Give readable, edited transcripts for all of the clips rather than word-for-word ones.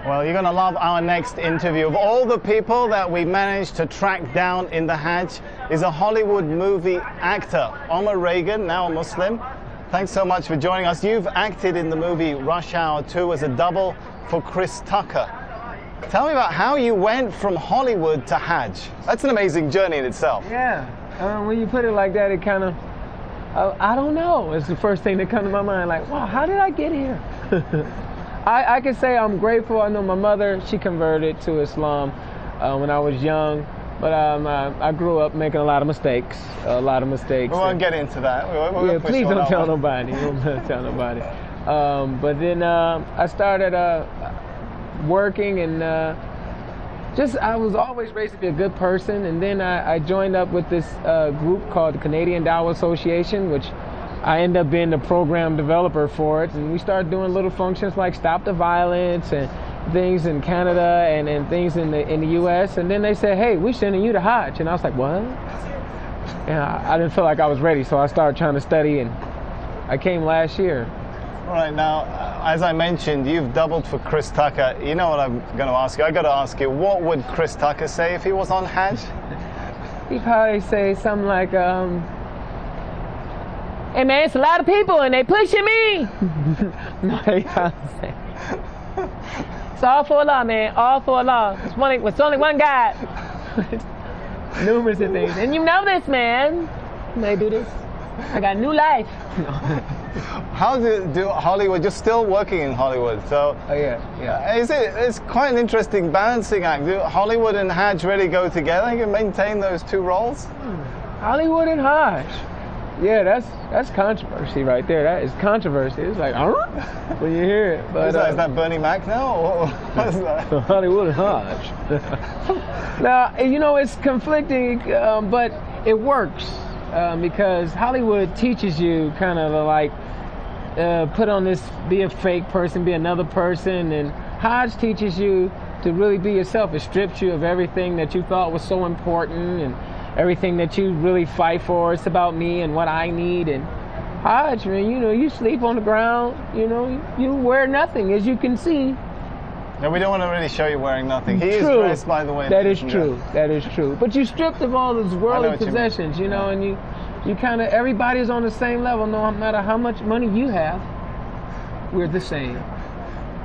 Well, you're going to love our next interview. Of all the people that we managed to track down in the Hajj is a Hollywood movie actor, OMAR Regan, now a Muslim. Thanks so much for joining us. You've acted in the movie Rush Hour 2 as a double for Chris Tucker. Tell me about how you went from Hollywood to Hajj. That's an amazing journey in itself. Yeah, when you put it like that, it kind of, I don't know. It's the first thing that comes to my mind, like, wow, how did I get here? I can say I'm grateful. I know my mother, she converted to Islam when I was young, but I grew up making a lot of mistakes. We won't get into that. Yeah, please don't tell nobody. Don't tell nobody. But then I started working, and I was always raised to be a good person. And then I joined up with this group called the Canadian Dawah Association, which I ended up being the program developer for it. And we started doing little functions like Stop the Violence and things in Canada and things in the U.S. And then they said, hey, we're sending you to Hajj. And I was like, what? And I didn't feel like I was ready, so I started trying to study, and I came last year. All right, now, as I mentioned, you've doubled for Chris Tucker. You know what I'm going to ask you? I got to ask you, what would Chris Tucker say if he was on Hajj? He'd probably say something like, hey man, it's a lot of people and they pushing me. No, he probably say, it's all for Allah, man, all for Allah. It's only one God. Numerous of things. And you know this, man. You may do this. I got a new life. How do Hollywood? You're still working in Hollywood, so yeah. It's quite an interesting balancing act. Do Hollywood and Hajj really go together? You can maintain those two roles. Hollywood and Hajj. Yeah, that's controversy right there. That is controversy. It's like, when you hear it. But is that Bernie Mac now? Or what is that? Hollywood and Hajj. Now, you know, it's conflicting, but it works. Because Hollywood teaches you kind of like put on this, be a fake person, be another person, and Hajj teaches you to really be yourself. It strips you of everything that you thought was so important and everything that you really fight for. It's about me and what I need. And Hajj, man, you know, you sleep on the ground, you know, you wear nothing, as you can see. No, we don't want to really show you wearing nothing. He is dressed, by the way. That is true. That is true. But you stripped of all those worldly possessions, you know, and you kind of, everybody's on the same level, no matter how much money you have. We're the same.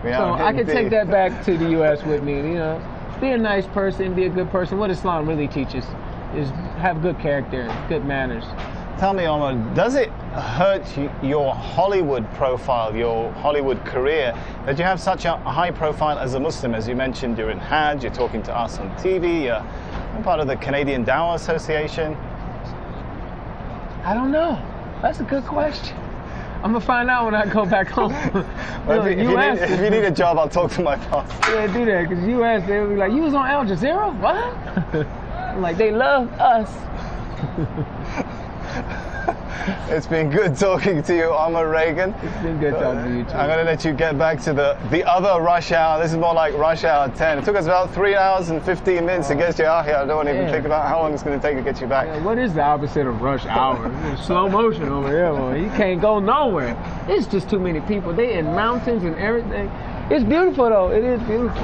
So I can take that back to the U.S. with me, you know. Be a nice person, be a good person. What Islam really teaches is have good character, good manners. Tell me, Omar, does it hurt your Hollywood profile, your Hollywood career, that you have such a high profile as a Muslim? As you mentioned, you're in Hajj, you're talking to us on TV, you're part of the Canadian Dawah Association. I don't know. That's a good question. I'm going to find out when I go back home. Well, if you need a job, I'll talk to my boss. Yeah, do that, because U.S., they'll be like, you was on Al Jazeera? What? I'm like, they love us. It's been good talking to you, Omar Regan. It's been good talking to you too. I'm going to let you get back to the other rush hour. This is more like rush hour 10. It took us about 3 hours and 15 minutes to get you out here. I don't want to even think about how long it's going to take to get you back. Yeah, what is the opposite of rush hour? Slow motion over here, boy. You can't go nowhere. It's just too many people. They in mountains and everything. It's beautiful though. It is beautiful.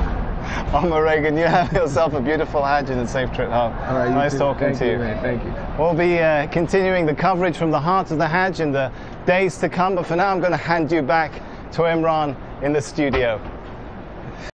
Omar Regan, you have yourself a beautiful Hajj and a safe trip home. All right, nice talking to you. Man. Thank you. We'll be continuing the coverage from the heart of the Hajj in the days to come, but for now I'm going to hand you back to Imran in the studio.